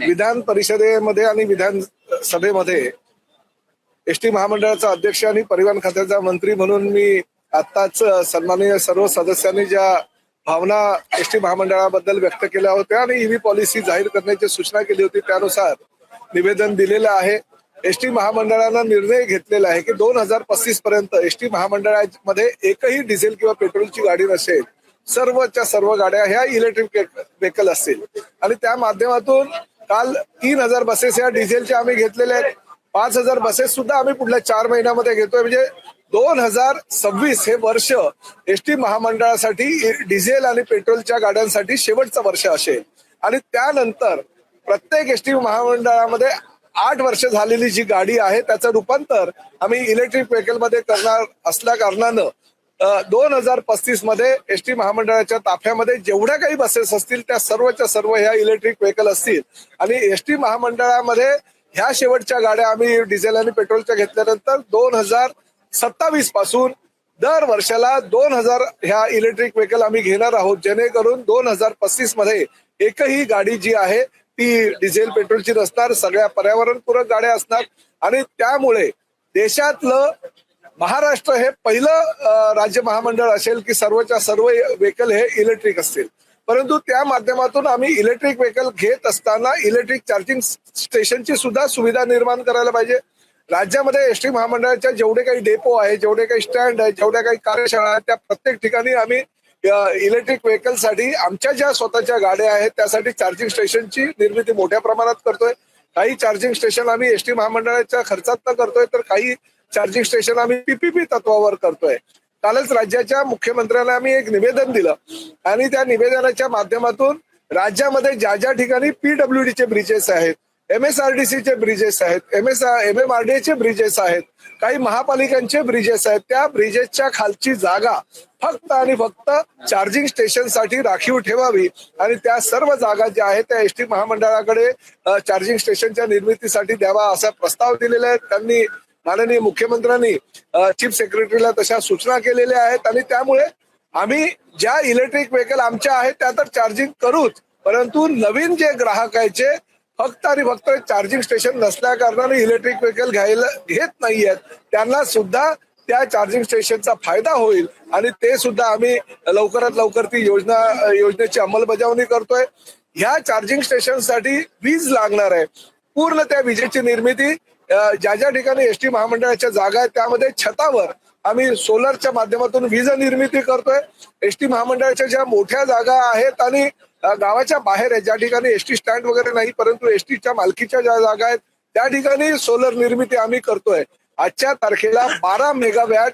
विधान परिषदेमध्ये आणि विधानसभेमध्ये एसटी महामंडळाचा अध्यक्ष आणि परिवहन खात्याचा मंत्री म्हणून मी आत्ताच सन्माननीय सर्व सदस्यांनी ज्या भावना एसटी महामंडळाबद्दल व्यक्त केल्या होत्या आणि ईव्ही पॉलिसी जाहीर करण्याची सूचना केली होती त्यानुसार निवेदन दिलेलं आहे। एसटी महामंडळानं निर्णय घेतलेला आहे की 2035 पर्यंत एसटी महामंडळामध्ये एकही डिझेल किंवा पेट्रोलची गाडी नसेल, सर्वच्या सर्व गाड्या ह्या इलेक्ट्रिक व्हेकल असतील आणि त्या माध्यमातून काल 3000 बसेस या डिझेलच्या आम्ही घेतलेल्या आहेत। 5000 बसेस सुद्धा आम्ही पुढल्या 4 महिन्यामध्ये घेतोय। म्हणजे 2026 हे वर्ष एसटी महामंडळासाठी डिझेल आणि पेट्रोलच्या गाड्यांसाठी शेवटचं वर्ष असेल आणि त्यानंतर प्रत्येक एसटी महामंडळामध्ये 8 वर्ष झालेली जी गाडी आहे त्याचं रूपांतर आम्ही इलेक्ट्रिक व्हेकल मध्ये करणार असल्या कारणानं 2035 मध्ये एसटी महामंडळाच्या ताफ्यामध्ये जेवढ्या काही बसेस असतील त्या सर्वच्या सर्व ह्या इलेक्ट्रिक व्हेकल असतील आणि एसटी महामंडळामध्ये ह्या शेवटच्या गाड्या आम्ही डिझेल आणि पेट्रोलच्या घेतल्यानंतर 2027 पासून दर वर्षाला 2000 ह्या इलेक्ट्रिक व्हेकल आम्ही घेणार आहोत, जेणेकरून 2035 मध्ये एकही गाडी जी आहे ती डिझेल पेट्रोलची नसणार, सगळ्या पर्यावरणपूरक गाड्या असणार आणि त्यामुळे देशातलं महाराष्ट्र हे पहिलं राज्य महामंडळ असेल की सर्वच्या सर्व व्हेकल हे इलेक्ट्रिक असतील। परंतु त्या माध्यमातून आम्ही इलेक्ट्रिक व्हेकल घेत असताना इलेक्ट्रिक चार्जिंग स्टेशनची सुद्धा सुविधा निर्माण करायला पाहिजे। राज्यामध्ये एसटी महामंडळाच्या जेवढे काही डेपो आहे, जेवढे काही स्टँड आहे, जेवढ्या काही कार्यशाळा आहेत, त्या प्रत्येक ठिकाणी आम्ही इलेक्ट्रिक व्हेकलसाठी आमच्या ज्या स्वतःच्या गाड्या आहेत त्यासाठी चार्जिंग स्टेशनची निर्मिती मोठ्या प्रमाणात करतोय। काही चार्जिंग स्टेशन आम्ही एसटी महामंडळाच्या खर्चात करतोय तर काही चार्जिंग स्टेशन आम्ही पीपीपी तत्वावर करतोय। कालच राज्याच्या मुख्यमंत्र्यांना आम्ही एक निवेदन दिलं आणि त्या निवेदनाच्या माध्यमातून राज्यामध्ये ज्या ज्या ठिकाणी पीडब्ल्यूडीचे ब्रिजेस आहेत, MSRDCचे ब्रिजेस आहेत, MMRDAचे ब्रिजेस आहेत, काही महापालिकांचे ब्रिजेस आहेत, त्या ब्रिजेसच्या खालची जागा फक्त आणि फक्त चार्जिंग स्टेशनसाठी राखीव ठेवावी आणि त्या सर्व जागा ज्या आहेत त्या एसटी महामंडळाकडे चार्जिंग स्टेशनच्या निर्मितीसाठी द्यावा असा प्रस्ताव दिलेला आहे। त्यांनी माननीय मुख्यमंत्र्यांनी चीफ सेक्रेटरीला तशा सूचना केलेल्या आहेत आणि त्यामुळे आम्ही ज्या इलेक्ट्रिक व्हेकल आमच्या आहेत त्या तर चार्जिंग करूच, परंतु नवीन जे ग्राहक आहेत फक्त आणि फक्त चार्जिंग स्टेशन नसल्या कारणाने इलेक्ट्रिक व्हेकल घेत नाहीयेत त्यांना सुद्धा त्या चार्जिंग स्टेशनचा फायदा होईल आणि ते सुद्धा आम्ही लवकरात लवकर ती योजनेची अंमलबजावणी करतोय। ह्या चार्जिंग स्टेशनसाठी वीज लागणार आहे, पूर्ण त्या विजेची निर्मिती ज्या ज्या ठिकाणी एसटी महामंडळाच्या जागा आहेत त्यामध्ये छतावर आम्ही सोलरच्या माध्यमातून वीज निर्मिती करतोय। एसटी महामंडळाच्या ज्या मोठ्या जागा आहेत आणि गावाच्या बाहेर आहे, ज्या ठिकाणी एसटी स्टँड वगैरे नाही परंतु एसटीच्या मालकीच्या ज्या जागा आहेत त्या ठिकाणी सोलर निर्मिती आम्ही करतोय। आजच्या तारखेला 12 मेगावॅट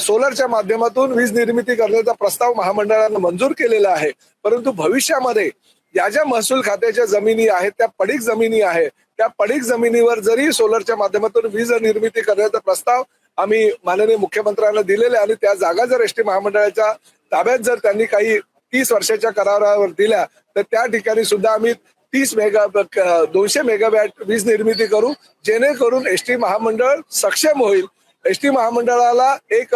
सोलरच्या माध्यमातून वीज निर्मिती करण्याचा प्रस्ताव महामंडळानं मंजूर केलेला आहे। परंतु भविष्यामध्ये या ज्या महसूल खात्याच्या जमिनी आहेत त्या पडीक जमिनी आहे, त्या पडीक जमिनीवर जरी सोलरच्या माध्यमातून वीज निर्मिती करण्याचा प्रस्ताव आम्ही माननीय मुख्यमंत्र्यांना दिलेले आणि त्या जागा जर एसटी महामंडळाच्या ताब्यात जर त्यांनी काही 30 वर्षाच्या करारावर दिल्या तर त्या ठिकाणी सुद्धा आम्ही 200 मेगावॅट वीज निर्मिती करू, जेणेकरून एसटी महामंडळ सक्षम होईल, एसटी महामंडळाला एक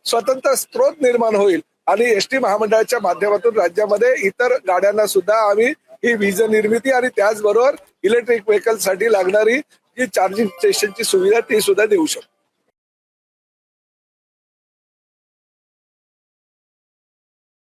स्वतंत्र स्रोत निर्माण होईल आणि एसटी महामंडळाच्या माध्यमातून राज्यामध्ये इतर गाड्यांना सुद्धा आम्ही ही वीज निर्मिती आणि त्याचबरोबर इलेक्ट्रिक व्हेकल साठी लागणारी जी चार्जिंग स्टेशनची सुविधा ती सुद्धा देऊ शकतो।